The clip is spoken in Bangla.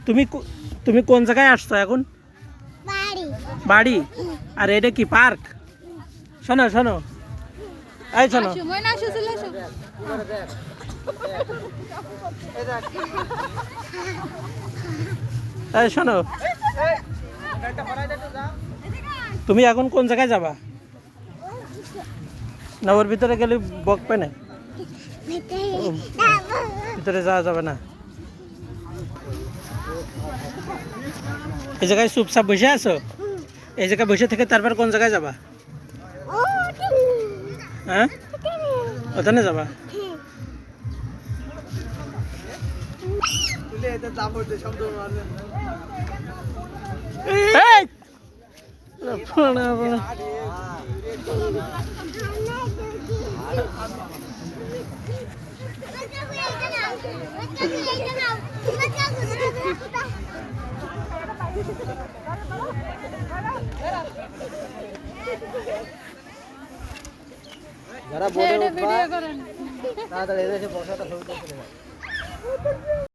তুমি তুমি কোন জায়গায় আসছো এখন? বাড়ি। আর এটা কি পার্ক? শোনো শোনো, এই শোনো, এই শোনো, তুমি এখন কোন জায়গায় যাবা? না ওর ভিতরে গেলে বকবে না, ভিতরে যাওয়া যাবে না। এই জায়গায় চুপচাপ বসে আছো? এই জায়গায় বসে থেকে তারপর কোন জায়গায় যাবা? হ্যাঁ, ওখানে যাবা? যারা বড় তাড়াতাড়ি এসে বসাটা শুরু করতে